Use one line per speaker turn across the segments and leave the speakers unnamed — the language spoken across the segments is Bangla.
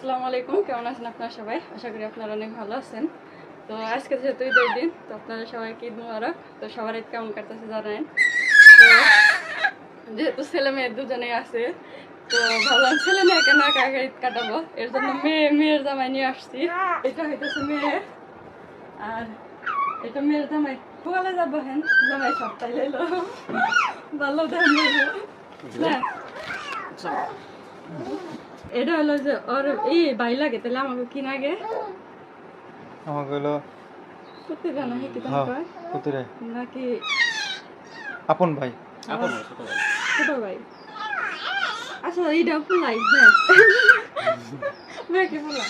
আসসালামু আলাইকুম, কেমন আছেন আপনারা সবাই? আশা করি আপনারা অনেক ভালো আছেন। তো আজকে যেহেতু ঈদের দিন, তো আপনারা সবাইকে ঈদ মুবারক। তো সবার ঈদ কেমন কাটতেছে জানেন। তো যেহেতু ছেলে মেয়ে দুজনেই আছে, তো ভাবলাম ছেলে মেয়েকে না একা ঈদ কাটাবো, এর জন্য মেয়ের জামাই নিয়ে আসছি। এটা হইতেছে মেয়ে, আর এটা মেয়ের জামাই। কোয়ালে যাবো হেন জামাই সপ্তাহে এলো ভালো দেন না। এটা হলো যে ওর এই ভাই লাগে, তাহলে আমাকে কি লাগে?
আমাকে হলো
কুত্তিরা না কি
হ্যাঁ
কয়
কুতুরে
নাকি
আপন ভাই
ছোট ভাই? আচ্ছা এইটা ফুলাই, হ্যাঁ মেয়ে কি ফুলা।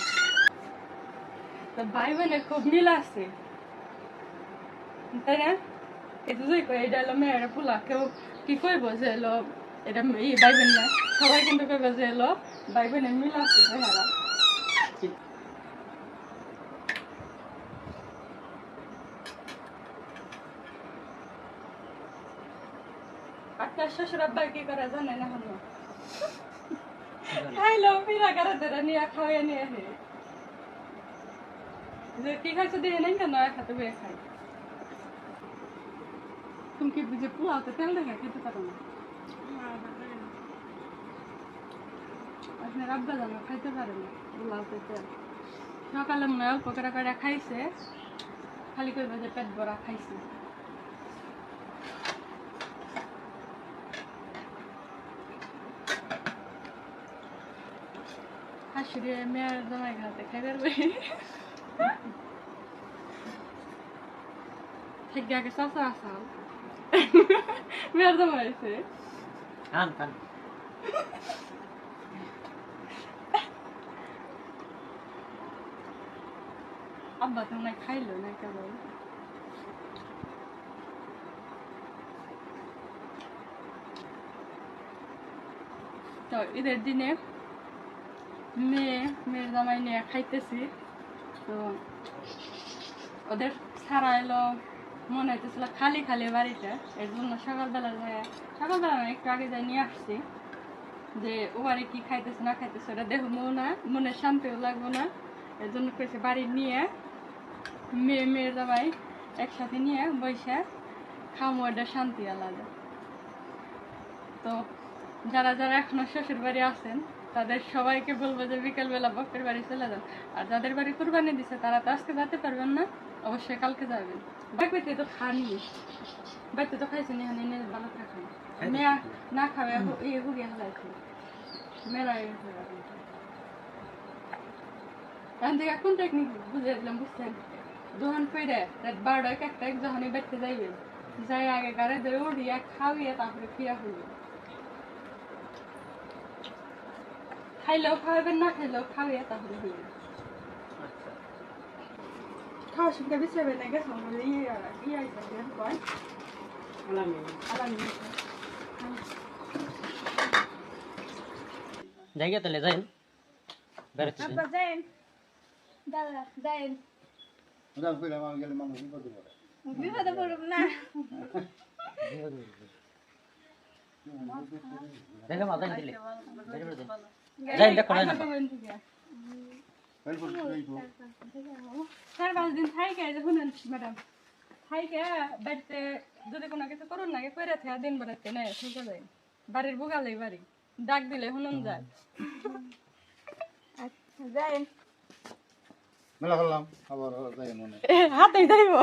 তো ভাই বোনের খুব মিল আছে, তাই না? এই দুটোই কয় এটা হলো মেয়ের ফুলা। কেউ কি কইব যে এলো এটা ভাই বোন না, সবাই কিন্তু কইব যে এলো ভাই বোনের মিল আছে। হ্যাঁ, আপনার শ্বশুর আব্বা কি করে জানেন? এখনো খাইলো পিরা গাড়া ধরে নিয়ে খাওয়াই নিয়ে আসে। যে কি খাইছো দিয়ে নেই কেন খাতে বয়ে খাই। তুমি কি বুঝে পোলাওতে তেল দেখা খেতে পারো না? আপনার আব্বা জানো খাইতে পারে না পোলাওতে তেল। সকালে মনে হয় অল্প করে খাইছে, খালি করবে যে পেট ভরা খাইছে। শাশুড়ি মেয়ের জামাই খাতে খাই পারবে ঠিক আগে চাষা আসাল মেয়ের জামাই আছে। আব্বা তো মনে খাইলো না কেবল। তো ঈদের দিনে মেয়ের জামাই নিয়ে খাইতেছি। তো ওদের ছাড়া এলো, মনে হইতেছিল খালি খালি বাড়িতে। এর জন্য সকালবেলা না একটু আগে যাই নিয়ে আসছি যে ও বাড়ি কি খাইতেছে না খাইতেছে ওটা দেখবো না, মনে শান্তিও লাগবো না। এর জন্য কইছে বাড়ি নিয়ে মেয়ের জামাই একসাথে নিয়ে বসে খামো, এটা শান্তি আলাদা। তো যারা যারা এখনো শ্বশুর বাড়ি আছেন তাদের সবাইকে বলবো যে বিকেলবেলা বাপের বাড়ি চলে যান। আর যাদের বাড়ি কুরবানি দিচ্ছে তারা তো আজকে যেতে পারবেন না, অবশ্যই কালকে যাবেন। বাড়িতে তো খানি, বাড়িতে তো খাইছেন, এখানে এনে ভালো থাকেন। মেয়া না খাবে এই হুগিয়ে হালাইছে মেলা। এখান থেকে কোন টেকনিক বুঝে দিলাম বুঝছেন? যখন পেরে রাত 12টায় একটা যখনই বাড়তে যাইবে, যাই আগে গাড়ি ধরে উঠিয়ে খাওয়িয়ে তারপরে ফিরা হইবে। খাইলেও খাওয়াবেন, না খাইলেও খাওয়াইয়া তাহলে হইবে। খাওয়ার সঙ্গে বিশ্রাবে না গেছে
জায়গা তাহলে যাই বেড়াচ্ছি
বিপদে পড়ব না।
দেখে মাথা দিলে যাই দেখো না
4-5 দিন থাইকে শুনেন ম্যাডাম, থাইকে বাড়িতে যদি কোনো কিছু করুন না করে থাকে দিন বেড়াতে নেই ঠিক আছে। বাড়ির বুগালেই বাড়ি ডাক দিলে শুনুন যায়।
যাই
মেলা করলাম আবার যাই মনে
হাতেই যাইব।